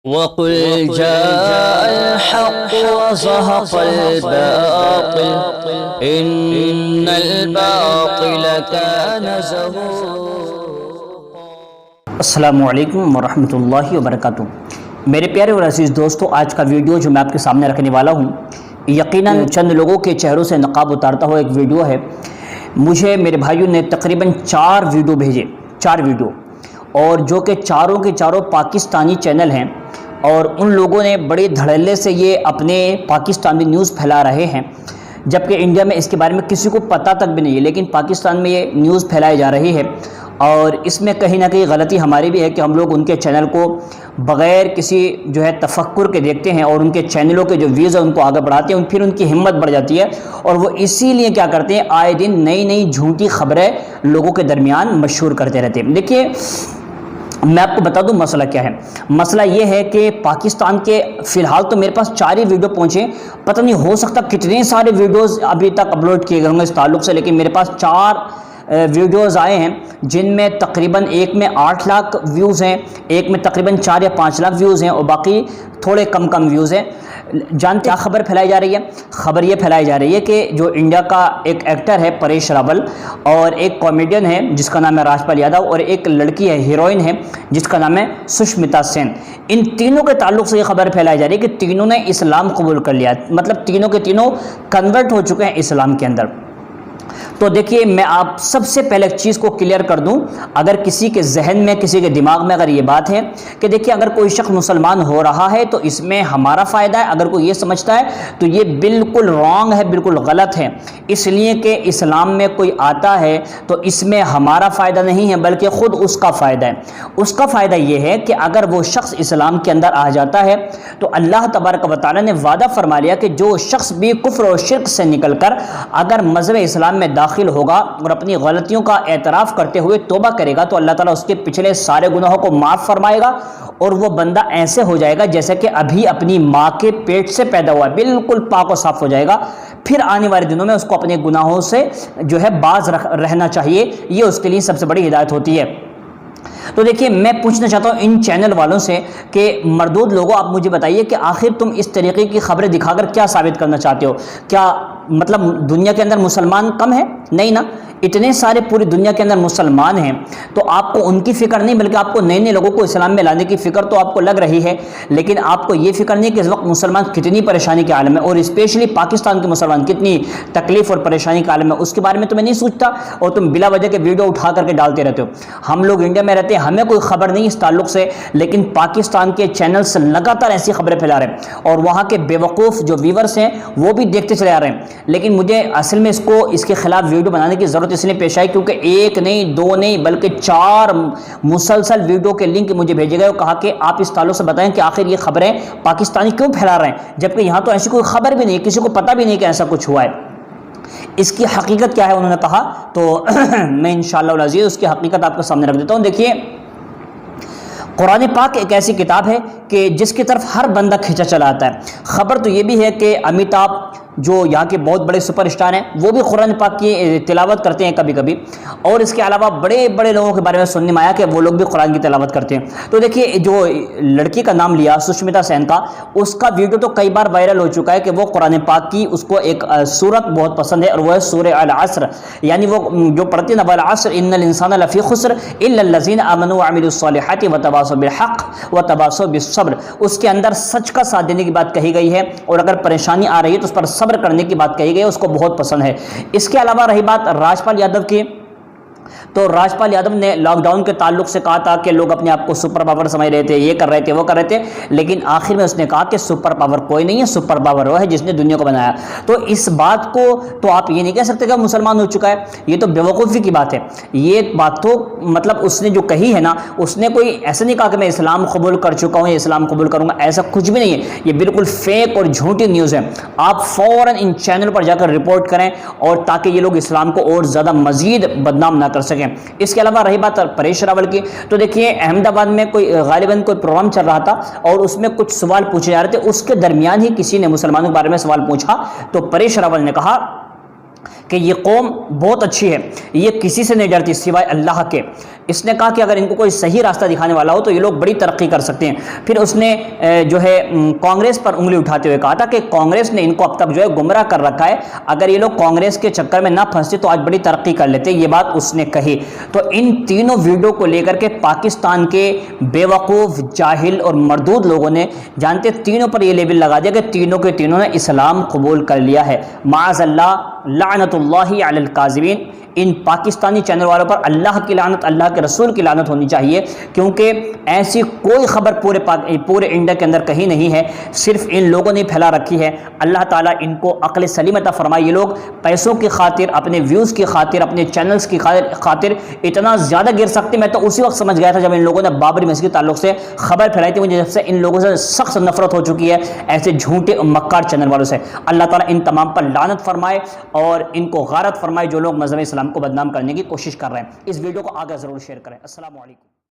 وَقُلْ جَاءَ الْحَقُّ وَزَهَقَ الْبَاطِلُ إِنَّ الْبَاطِلَ كَانَ زَهُوقًا۔ السلام علیکم ورحمۃ اللہ وبرکاتہ۔ میرے پیارے اور عزیز دوستو، آج کا ویڈیو جو میں آپ کے سامنے رکھنے والا ہوں یقیناً چند لوگوں کے چہروں سے نقاب اتارتا ہوا ایک ویڈیو ہے۔ مجھے میرے بھائیوں نے تقریباً 4 ویڈیو بھیجے، 4 ویڈیو، اور جو کہ چاروں کے چاروں پاکستانی چینل ہیں، اور ان لوگوں نے بڑے دھڑلے سے یہ اپنے پاکستان میں نیوز پھیلا رہے ہیں، جبکہ انڈیا میں اس کے بارے میں کسی کو پتہ تک بھی نہیں ہے، لیکن پاکستان میں یہ نیوز پھیلائی جا رہی ہے۔ اور اس میں کہیں نہ کہیں غلطی ہماری بھی ہے کہ ہم لوگ ان کے چینل کو بغیر کسی جو ہے تفکر کے دیکھتے ہیں، اور ان کے چینلوں کے جو ویوز ہیں ان کو آگے بڑھاتے ہیں، پھر ان کی ہمت بڑھ جاتی ہے، اور وہ اسی لیے کیا کرتے ہیں، آئے دن نئی نئی جھوٹی خبریں لوگوں کے درمیان مشہور کرتے رہتے ہیں۔ دیکھیے، میں آپ کو بتا دوں مسئلہ کیا ہے۔ مسئلہ یہ ہے کہ پاکستان کے فی الحال تو میرے پاس 4 ہی ویڈیو پہنچے، پتہ نہیں ہو سکتا کتنے سارے ویڈیوز ابھی تک اپلوڈ کیے گئے ہوں گے اس تعلق سے، لیکن میرے پاس 4 ویڈیوز آئے ہیں، جن میں تقریباً ایک میں 8 لاکھ ویوز ہیں، ایک میں تقریباً 4 یا 5 لاکھ ویوز ہیں، اور باقی تھوڑے کم ویوز ہیں۔ جانتے کیا خبر پھیلائی جا رہی ہے؟ خبر یہ پھیلائی جا رہی ہے کہ جو انڈیا کا ایک ایکٹر ہے پریش راول، اور ایک کامیڈین ہے جس کا نام ہے راج پال یادو، اور ایک لڑکی ہے ہیروئن ہے جس کا نام ہے سشمتا سین، ان تینوں کے تعلق سے یہ خبر پھیلائی جا رہی ہے کہ تینوں نے اسلام قبول کر لیا، مطلب تینوں کے تینوں کنورٹ ہو چکے ہیں اسلام کے اندر۔ تو دیکھیے، میں آپ سب سے پہلے ایک چیز کو کلیئر کر دوں، اگر کسی کے ذہن میں، کسی کے دماغ میں اگر یہ بات ہے کہ دیکھیے اگر کوئی شخص مسلمان ہو رہا ہے تو اس میں ہمارا فائدہ ہے، اگر کوئی یہ سمجھتا ہے تو یہ بالکل رانگ ہے، بالکل غلط ہے، اس لیے کہ اسلام میں کوئی آتا ہے تو اس میں ہمارا فائدہ نہیں ہے بلکہ خود اس کا فائدہ ہے۔ اس کا فائدہ یہ ہے کہ اگر وہ شخص اسلام کے اندر آ جاتا ہے تو اللہ تبارک و تعالیٰ نے وعدہ فرما لیا کہ جو شخص بھی کفر و شرک سے نکل کر اگر مذہب اسلام میں داخل ہوگا اور اپنی غلطیوں کا اعتراف کرتے ہوئے توبہ کرے گا تو اللہ تعالیٰ اس کے پچھلے سارے گناہوں کو معاف فرمائے گا، اور وہ بندہ ایسے ہو جائے گا جیسے کہ ابھی اپنی ماں کے پیٹ سے پیدا ہوا ہے، بالکل پاک و صاف ہو جائے گا۔ پھر آنے والے دنوں میں اس کو اپنے گناہوں سے جو ہے باز رہنا چاہیے، یہ اس کے لیے سب سے بڑی ہدایت ہوتی ہے۔ تو دیکھیے، میں پوچھنا چاہتا ہوں ان چینل والوں سے کہ مردود لوگوں، آپ مجھے بتائیے کہ آخر تم اس طریقے کی خبریں دکھا کر کیا ثابت کرنا چاہتے ہو؟ کیا مطلب دنیا کے اندر مسلمان کم ہے؟ نہیں نا، اتنے سارے پوری دنیا کے اندر مسلمان ہیں، تو آپ کو ان کی فکر نہیں بلکہ آپ کو نئے نئے لوگوں کو اسلام میں لانے کی فکر تو آپ کو لگ رہی ہے، لیکن آپ کو یہ فکر نہیں کہ اس وقت مسلمان کتنی پریشانی کے عالم ہے، اور اسپیشلی پاکستان کے مسلمان کتنی تکلیف اور پریشانی کے عالم ہے، اس کے بارے میں تمہیں نہیں سوچتا، اور تم بلا وجہ کے ویڈیو اٹھا کر کے ڈالتے رہتے ہو۔ ہم لوگ انڈیا میں رہتے ہیں، ہمیں کوئی خبر نہیں اس تعلق سے، لیکن پاکستان کے چینلز لگاتار ایسی خبریں پھیلا رہے ہیں، اور وہاں کے بے وقوف جو ویورز ہیں وہ بھی دیکھتے چلے آ رہے ہیں۔ لیکن مجھے اصل میں اس کے خلاف ویڈیو بنانے کی ضرورت اس لیے پیش آئی کیونکہ 1 نہیں 2 نہیں بلکہ 4 مسلسل ویڈیو کے لنک مجھے بھیجے گئے اور کہا کہ آپ اس تعلق سے بتائیں کہ آخر یہ خبریں پاکستانی کیوں پھیلا رہے ہیں، جبکہ یہاں تو ایسی کوئی خبر بھی نہیں، کسی کو پتہ بھی نہیں کہ ایسا کچھ ہوا ہے۔ اس کی حقیقت کیا ہے انہوں نے کہا، تو میں انشاءاللہ العزیز اس کی حقیقت آپ کے سامنے رکھ دیتا ہوں۔ دیکھیے، قرآن پاک ایک ایسی کتاب ہے کہ جس کی طرف ہر بندہ کھینچا چلا آتا ہے۔ خبر تو یہ بھی ہے کہ امیتابھ جو یہاں کے بہت بڑے سپر اسٹار ہیں وہ بھی قرآن پاک کی تلاوت کرتے ہیں کبھی کبھی، اور اس کے علاوہ بڑے بڑے لوگوں کے بارے میں سننے میں آیا کہ وہ لوگ بھی قرآن کی تلاوت کرتے ہیں۔ تو دیکھیے، جو لڑکی کا نام لیا سشمتا سین کا، اس کا ویڈیو تو کئی بار وائرل ہو چکا ہے کہ وہ قرآن پاک کی اس کو ایک سورت بہت پسند ہے، اور وہ ہے سورہ العصر، یعنی وہ جو پڑھتی ہے نا، والعصر ان الانسان لفی خسر الا الذین آمنوا وعملوا الصالحات وتواصوا بالحق وتواصوا بالصبر، اس کے اندر سچ کا ساتھ دینے کی بات کہی گئی ہے، اور اگر پریشانی آ رہی ہے تو اس پر صبر کرنے کی بات کہی گئی ہے، اس کو بہت پسند ہے۔ اس کے علاوہ رہی بات راج پال یادو کی، تو راج پال یادو نے لاک ڈاؤن کے تعلق سے کہا تھا کہ لوگ اپنے آپ کو سپر پاور سمجھ رہے تھے، یہ کر رہے تھے، وہ کر رہے تھے، لیکن آخر میں اس نے کہا کہ سپر پاور کوئی نہیں ہے، سپر پاور وہ ہے جس نے دنیا کو بنایا۔ تو اس بات کو تو آپ یہ نہیں کہہ سکتے کہ مسلمان ہو چکا ہے، یہ تو بیوقوفی کی بات ہے۔ یہ بات تو مطلب اس نے جو کہی ہے نا، اس نے کوئی ایسا نہیں کہا کہ میں اسلام قبول کر چکا ہوں یا اسلام قبول کروں گا، ایسا کچھ بھی نہیں ہے، یہ بالکل فیک اور جھوٹی نیوز ہے۔ آپ فوراً ان چینل پر جا کر رپورٹ کریں، اور تاکہ یہ لوگ اسلام کو اور زیادہ مزید بدنام نہ کر سکیں۔ اس کے علاوہ رہی بات پریش راول کی، تو دیکھیے احمد آباد میں غالباً کوئی پروگرام چل رہا تھا اور اس میں کچھ سوال پوچھے جا رہے تھے، اس کے درمیان ہی کسی نے مسلمانوں کے بارے میں سوال پوچھا، تو پریش راول نے کہا کہ یہ قوم بہت اچھی ہے، یہ کسی سے نہیں ڈرتی سوائے اللہ کے۔ اس نے کہا کہ اگر ان کو کوئی صحیح راستہ دکھانے والا ہو تو یہ لوگ بڑی ترقی کر سکتے ہیں۔ پھر اس نے جو ہے کانگریس پر انگلی اٹھاتے ہوئے کہا تھا کہ کانگریس نے ان کو اب تک جو ہے گمراہ کر رکھا ہے، اگر یہ لوگ کانگریس کے چکر میں نہ پھنستے تو آج بڑی ترقی کر لیتے، یہ بات اس نے کہی۔ تو ان تینوں ویڈیو کو لے کر کے پاکستان کے بے وقوف، جاہل اور مردود لوگوں نے جانتے تینوں پر یہ لیبل لگا دیا کہ تینوں کے تینوں نے اسلام قبول کر لیا ہے۔ معاذ اللہ، لعنت اللہ علی الکاذبین۔ ان پاکستانی چینل والوں پر اللہ کی لعنت، اللہ کے رسول کی لعنت ہونی چاہیے، کیونکہ ایسی کوئی خبر پورے انڈیا کے اندر کہیں نہیں ہے، صرف ان لوگوں نے پھیلا رکھی ہے۔ اللہ تعالیٰ ان کو عقل سلیم عطا فرمائے۔ یہ لوگ پیسوں کی خاطر، اپنے ویوز کی خاطر، اپنے چینلز کی خاطر اتنا زیادہ گر سکتے۔ میں تو اسی وقت سمجھ گیا تھا جب ان لوگوں نے بابری مسجد کے تعلق سے خبر پھیلائی تھی، مجھے جب سے ان لوگوں سے سخت نفرت ہو چکی ہے، ایسے جھوٹے اور مکار چینل والوں سے۔ اللہ تعالیٰ ان تمام پر لعنت فرمائے اور ان کو غارت فرمائے جو لوگ مذہب اسلام کو بدنام کرنے کی کوشش کر رہے ہیں۔ اس ویڈیو کو آگے ضرور شیئر کریں۔ السلام علیکم۔